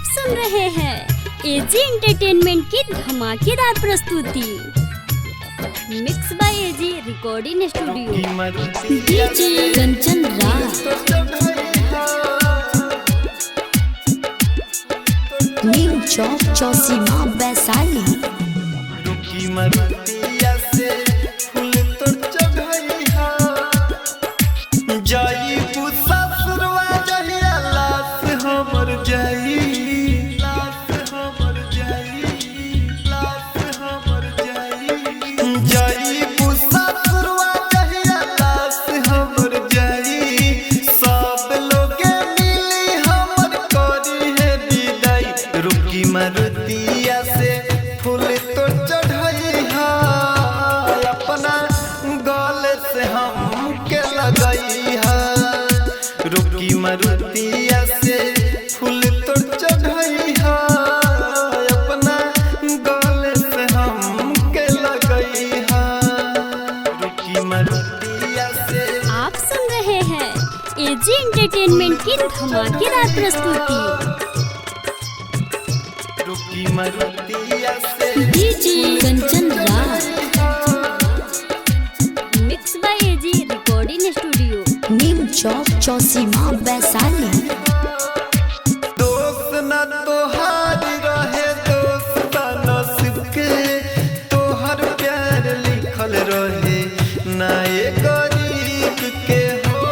सुन रहे हैं एजी एंटरटेनमेंट की धमाकेदार प्रस्तुति। Mix by AG recording studio. DJ Kanchan Raj, new Chowk Chausima Vaishali. मरुतिया से फूल तो चढ़ाई है, अपना गले से हम के लगई है। रुकी मरुतिया से फूल तो चढ़ाई है, अपना गले से हम के लगई है। रुकी मरुतिया से। आप सुन रहे हैं एजी एंटरटेनमेंट की धमाकेदार प्रस्तुति। DJ Kanchan Raj, mix by AG recording studio. New Chowk Chausima Vaishali. दोस्त न तोहार रहे दोस्त नसीब के, तोहर प्यार लिखल रहे ना ये गरीब के हो।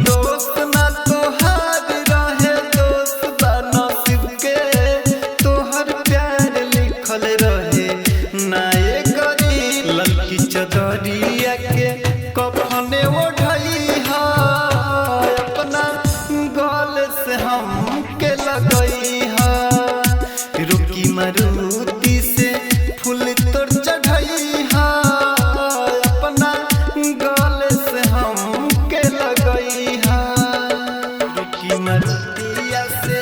दोस्त न तोहार रहे दोस्त नसीब के, तोहर प्यार लिखल रहे ना ये गरीब। लड़की चदरिया के कफने ओढ़ई है, अपना गल से हम के लगई है। रुकी मरुति से फूल तोड़ चढ़ई है, अपना गल से हम के लगई है। रुकी मरुतिया से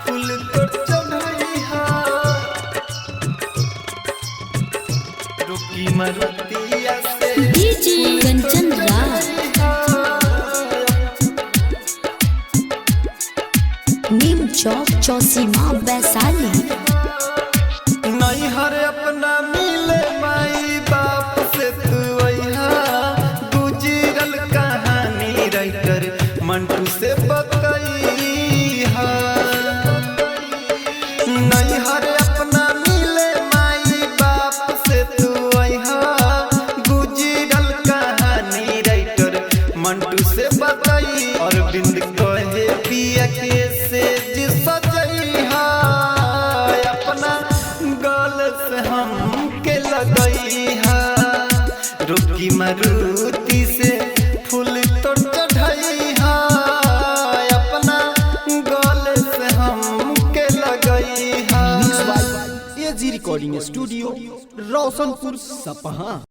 फूल तोड़ चढ़ई है। रुकी मरुतिया से। DJ Kanchan Raj, new Chowk Chausima Vaishali. नहीं हर अपना मिले माई बाप से तू अइहा, गुजरल कहानी राइटर मंटू से बतइहा। नहीं हर अपना मिले माई बाप से तू अइहा, गुजरल कहानी राइटर मंटू से बतई। और बिंद कहे पिया के से जी सजइहा, अपना गल से हम के लगई है। रुकी मरुति से फूल तो चढ़ई है, अपना गल से हम के लगई है। एजी रिकॉर्डिंग स्टूडियो, रोशनपुर सपहा।